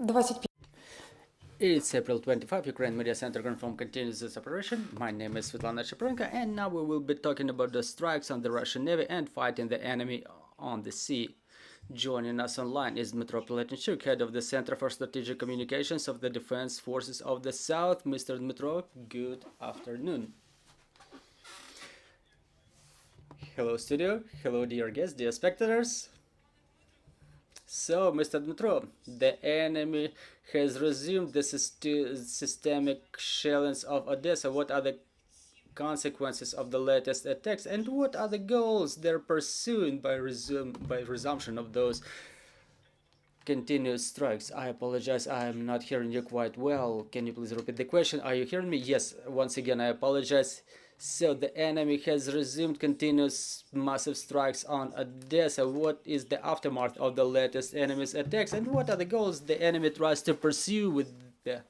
25. It's April 25, Ukraine Media Center confirmed continues this operation. My name is Svetlana Shaprenko, and now we will be talking about the strikes on the Russian Navy and fighting the enemy on the sea. Joining us online is Dmytro Pletenchuk, head of the Center for Strategic Communications of the Defense Forces of the South. Mr. Dmytro, good afternoon. Hello, studio. Hello, dear guests, dear spectators. So, Mr. Dmytro, the enemy has resumed the systemic shellings of Odessa. What are the consequences of the latest attacks, and what are the goals they're pursuing by resumption of those continuous strikes? I apologize, I'm not hearing you quite well. Can you please repeat the question? Are you hearing me? Yes, once again, I apologize. So the enemy has resumed continuous massive strikes on Odessa. What is the aftermath of the latest enemy's attacks, and what are the goals the enemy tries to pursue with the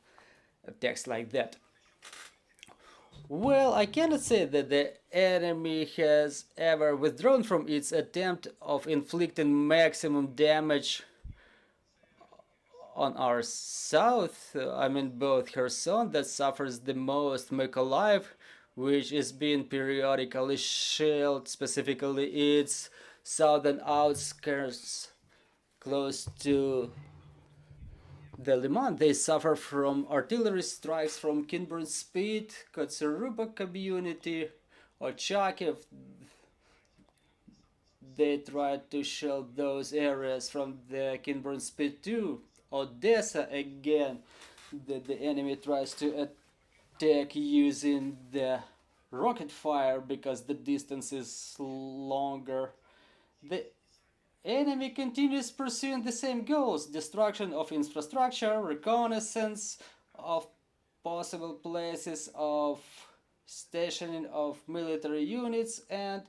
attacks like that? Well, I cannot say that the enemy has ever withdrawn from its attempt of inflicting maximum damage on our south. I mean, both Kherson, that suffers the most, Mykolaiv, which is being periodically shelled, specifically its southern outskirts close to the Liman. They suffer from artillery strikes from Kinburn-Spit, Kotsaruba community, or Charkiv. They try to shell those areas from the Kinburn-Spit too. Odesa again, the enemy tries to attack using the rocket fire because the distance is longer. The enemy continues pursuing the same goals: destruction of infrastructure, reconnaissance of possible places of stationing of military units, and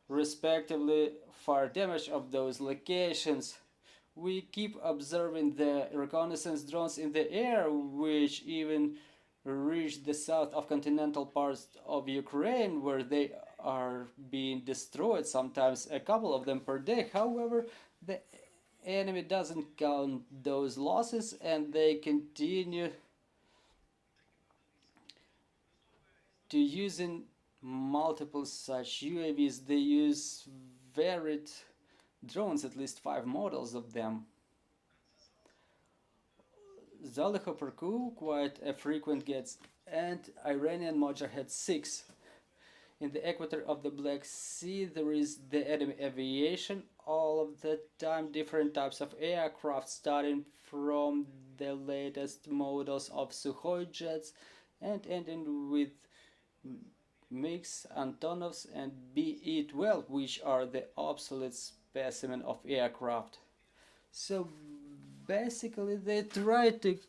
respectively fire damage of those locations. We keep observing the reconnaissance drones in the air, which even reach the south of continental parts of Ukraine, where they are being destroyed, sometimes a couple of them per day. However, the enemy doesn't count those losses, and they continue to using multiple such UAVs. They use varied drones, at least 5 models of them. Zalykha-Perku, quite a frequent gets, and Iranian Mojarhead 6. In the equator of the Black Sea, there is the enemy aviation all of the time, different types of aircraft, starting from the latest models of Sukhoi jets and ending with MiGs, Antonovs, and BE-12, which are the obsolete specimen of aircraft. So basically they try to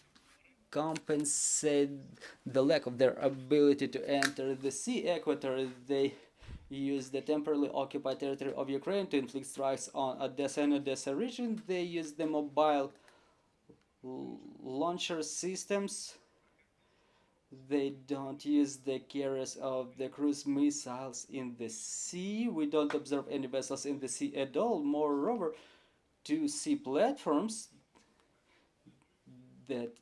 compensate the lack of their ability to enter the sea equator. They use the temporarily occupied territory of Ukraine to inflict strikes on Odessa and Odessa region. They use the mobile launcher systems. They don't use the carriers of the cruise missiles in the sea. We don't observe any vessels in the sea at all. Moreover, 2 sea platforms that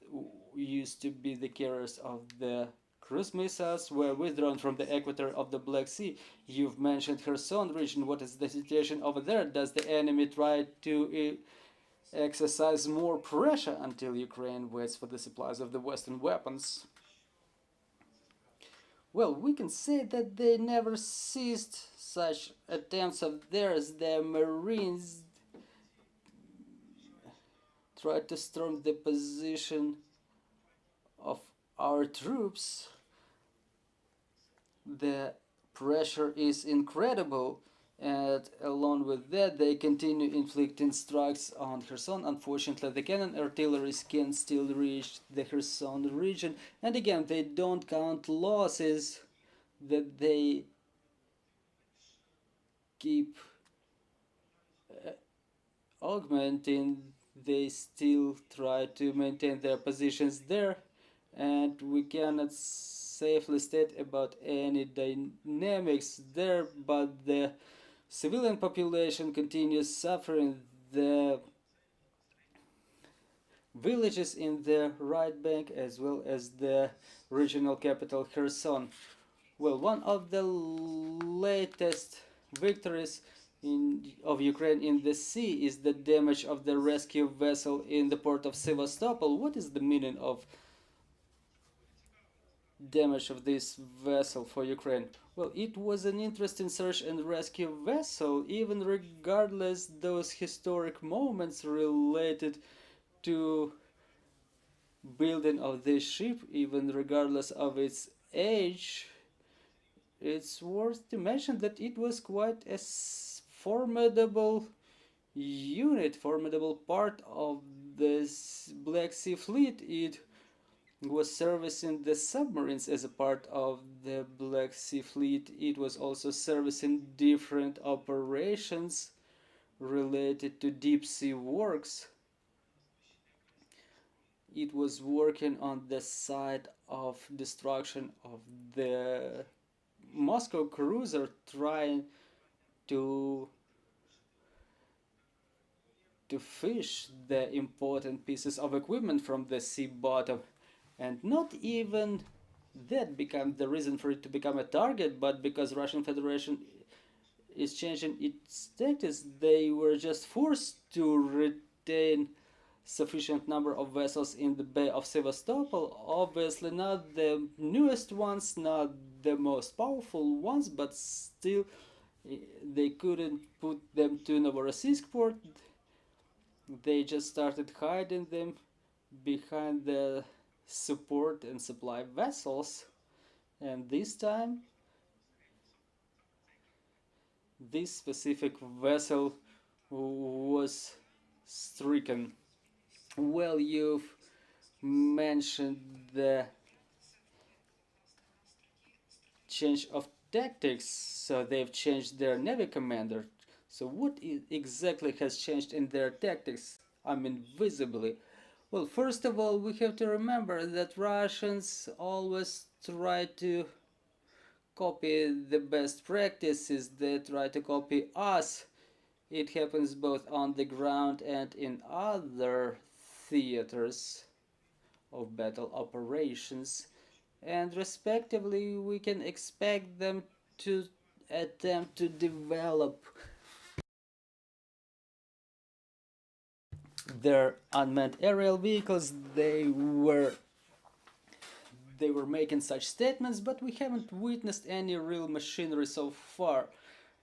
used to be the carriers of the cruise missiles were withdrawn from the equator of the Black Sea. You've mentioned Kherson region. What is the situation over there? Does the enemy try to exercise more pressure until Ukraine waits for the supplies of the Western weapons? Well, we can say that they never ceased such attempts of theirs. The Marines tried to storm the position of our troops. The pressure is incredible, and along with that they continue inflicting strikes on Kherson. Unfortunately, the cannon artillery can still reach the Kherson region, and again they don't count losses, that they keep augmenting. They still try to maintain their positions there, and we cannot safely state about any dynamics there, but the civilian population continues suffering. The villages in the right bank as well as the regional capital Kherson. Well, one of the latest victories of Ukraine in the sea is the damage of the rescue vessel in the port of Sevastopol. What is the meaning of damage of this vessel for Ukraine? Well, it was an interesting search and rescue vessel, even regardless those historic moments related to building of this ship, even regardless of its age. It's worth to mention that it was quite a formidable unit, formidable part of this Black Sea Fleet. It was servicing the submarines as a part of the Black Sea Fleet. It was also servicing different operations related to deep sea works. It was working on the side of destruction of the Moscow cruiser, trying to fish the important pieces of equipment from the sea bottom. And not even that became the reason for it to become a target, but because Russian Federation is changing its tactics, they were just forced to retain sufficient number of vessels in the Bay of Sevastopol. Obviously not the newest ones, not the most powerful ones, but still they couldn't put them to Novorossiysk port. They just started hiding them behind the support and supply vessels, and this time this specific vessel was stricken. Well, you've mentioned the change of tactics, so they've changed their navy commander. So what exactly has changed in their tactics? I mean, visibly. Well, first of all, we have to remember that Russians always try to copy the best practices, they try to copy us. It happens both on the ground and in other theaters of battle operations, and respectively we can expect them to attempt to develop their unmanned aerial vehicles. They were making such statements, but we haven't witnessed any real machinery so far.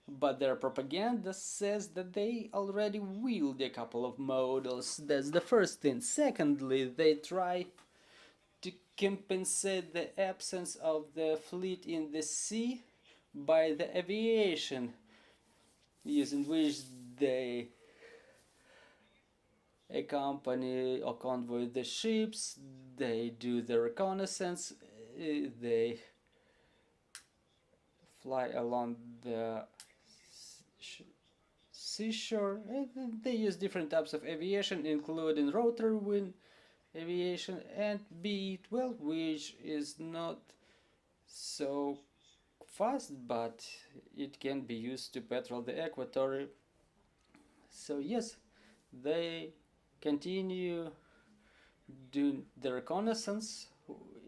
But their propaganda says that they already wield a couple of models. That's the first thing. Secondly, they try to compensate the absence of the fleet in the sea by the aviation, using which they accompany or convoy the ships, they do the reconnaissance, they fly along the seashore. They use different types of aviation, including rotary wing aviation and B-12, which is not so fast, but it can be used to patrol the equator. So yes, they continue doing the reconnaissance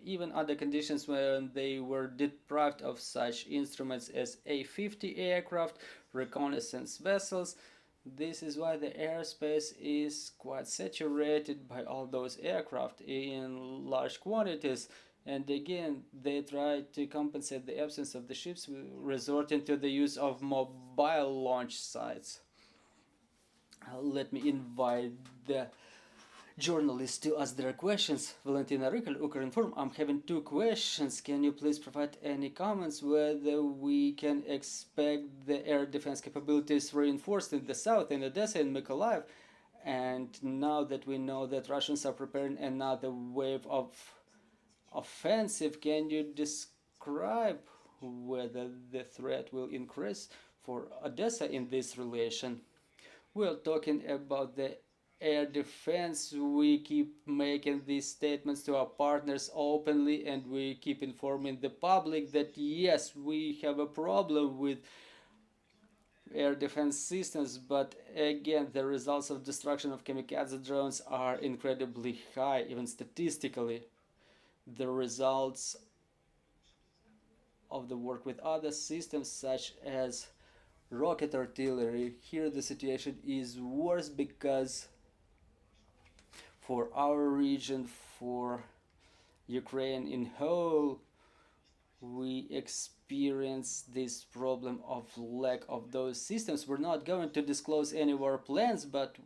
even under conditions when they were deprived of such instruments as A-50 aircraft, reconnaissance vessels. This is why the airspace is quite saturated by all those aircraft in large quantities. And again, they try to compensate the absence of the ships, resorting to the use of mobile launch sites. Let me invite the journalists to ask their questions. Valentina Rikal, Ukrinform. I'm having two questions. Can you please provide any comments whether we can expect the air defense capabilities reinforced in the south, in Odesa and Mykolaiv? And now that we know that Russians are preparing another wave of offensive, can you describe whether the threat will increase for Odesa in this relation? We're talking about the air defense. We keep making these statements to our partners openly, and we keep informing the public that yes, we have a problem with air defense systems, but again, the results of destruction of kamikaze drones are incredibly high, even statistically. The results of the work with other systems such as rocket artillery, here the situation is worse because for our region, for Ukraine in whole, we experience this problem of lack of those systems. We're not going to disclose any of our plans, but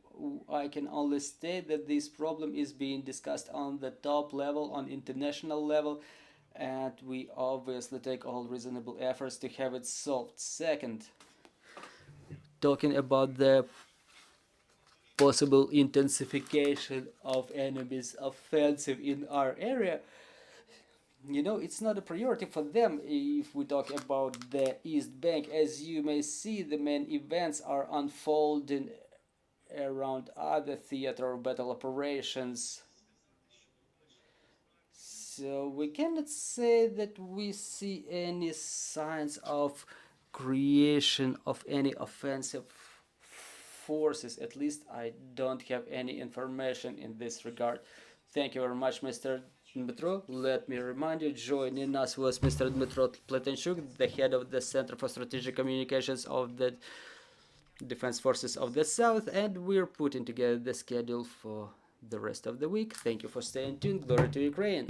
I can only state that this problem is being discussed on the top level, on international level, and we obviously take all reasonable efforts to have it solved. Second, talking about the possible intensification of enemies' offensive in our area, you know, it's not a priority for them if we talk about the East Bank. As you may see, the main events are unfolding around other theater of battle operations. So we cannot say that we see any signs of creation of any offensive forces. At least I don't have any information in this regard. Thank you very much, Mr. Dmytro. Let me remind you, joining us was Mr. Dmytro Pletenchuk, the head of the Center for Strategic Communications of the Defense Forces of the South, and we're putting together the schedule for the rest of the week. Thank you for staying tuned. Glory to Ukraine!